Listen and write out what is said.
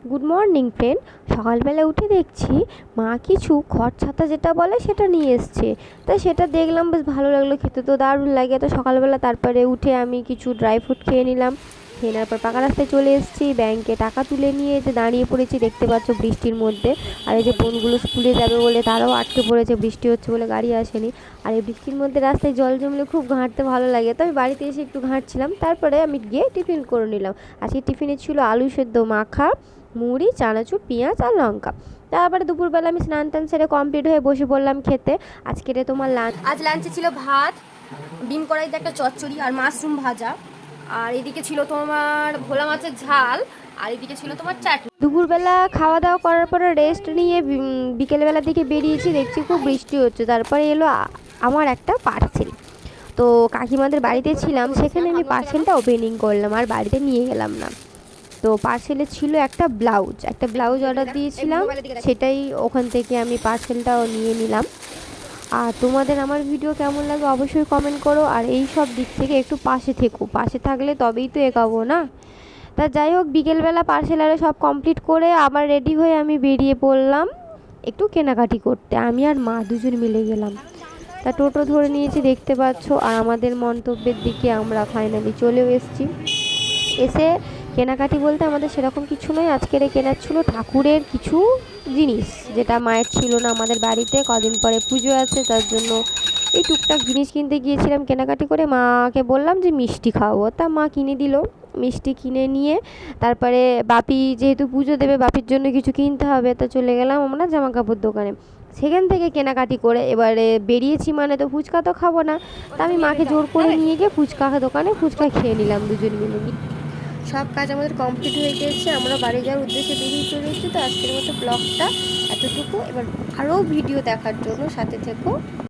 Good morning friend. সকালবেলা উঠে দেখছি মা কিছু খড় ছাতা যেটা বলে সেটা নিয়ে এসছে। তাই সেটা দেখলাম, বেশ ভালো লাগলো, খেতে তো দারুণ লাগে। তো সকালবেলা তারপরে উঠে আমি কিছু ড্রাই ফ্রুট খেয়ে নিলাম। খেয়ে নেওয়ার পর পাকা রাস্তায় চলে এসেছি, ব্যাংকে টাকা তুলে নিয়ে যে দাঁড়িয়ে পড়েছি দেখতে পাচ্ছ বৃষ্টির মধ্যে। আর এই যে বোনগুলো স্কুলে যাবে বলে তারাও আটকে পড়েছে, বৃষ্টি হচ্ছে বলে গাড়ি আসেনি। আর এই বৃষ্টির মধ্যে রাস্তায় জল জমলে খুব ঘাঁটতে ভালো লাগে। তো আমি বাড়িতে এসে একটু ঘাঁটছিলাম, তারপরে আমি গিয়ে টিফিন করে নিলাম। আজকে টিফিনে ছিল আলু সেদ্ধ মাখা, মুড়ি, চানাচুর, পেঁয়াজ আর লঙ্কা। তারপরে দুপুরবেলা আমি স্নান টান সেরে কমপ্লিট হয়ে বসে পড়লাম খেতে। আজকে তোমার লাঞ্চে ছিল ভাত, ডিম কড়াইতে একটা চচ্চড়ি আর মাশরুম ভাজা, আর এদিকে ছিল তোমার ভোলা মাছের ঝাল, আর এদিকে ছিল তোমার চাটনি। দুপুরবেলা খাওয়া দাওয়া করার পরে রেস্ট নিয়ে বিকেলবেলার দিকে বেরিয়েছি, দেখছি খুব বৃষ্টি হচ্ছে। তারপরে এলো আমার একটা পার্সেল। তো কাকিমাদের বাড়িতে ছিলাম, সেখানে আমি পার্সেলটা ওপেনিং করলাম আর বাড়িতে নিয়ে গেলাম না। তো পার্সেলে ছিল একটা ব্লাউজ অর্ডার দিয়েছিলাম, সেটাই ওখান থেকে আমি পার্সেলটাও নিয়ে নিলাম। আর তোমাদের আমার ভিডিও কেমন লাগে অবশ্যই কমেন্ট করো, আর এই সব দিক থেকে একটু পাশে থাকলে তবেই তো এগোবো না। তা যাই হোক, বিকেলবেলা পার্সেল আরে সব কমপ্লিট করে আবার রেডি হয়ে আমি বেরিয়ে পড়লাম একটু কেনাকাটি করতে। আমি আর মা দুজন মিলে গেলাম। তা টোটো ধরে নিয়েছি দেখতে পাচ্ছ, আর আমাদের মন্তব্যের দিকে আমরা ফাইনালি চলেও এসেছি। এসে কেনাকাটি বলতে আমাদের সেরকম কিছু নয়, আজকের কেনার ছিল ঠাকুরের কিছু জিনিস, যেটা মায়ের ছিল না আমাদের বাড়িতে। কদিন পরে পুজো আছে, তার জন্য এই টুকটাক জিনিস কিনতে গিয়েছিলাম। কেনাকাটি করে মাকে বললাম যে মিষ্টি খাওয়াবো, তা মা কিনে দিল। মিষ্টি কিনে নিয়ে তারপরে বাপি যেহেতু পুজো দেবে, বাপির জন্য কিছু কিনতে হবে, তা চলে গেলাম আমরা জামা কাপড় দোকানে। সেখান থেকে কেনাকাটি করে এবারে বেরিয়েছি, মানে তো ফুচকা তো খাবো না। তা আমি মাকে জোর করে নিয়ে গিয়ে ফুচকা দোকানে ফুচকা খেয়ে নিলাম দুজন মিলে। সব কাজ আমাদের কমপ্লিট হয়ে গিয়েছে, আমরা বাড়ি যাওয়ার উদ্দেশ্যে বেরিয়ে চলে এসেছি। তো আজকের মতো ব্লগটা এতটুকু। এবার আরও ভিডিও দেখার জন্য সাথে থেকো।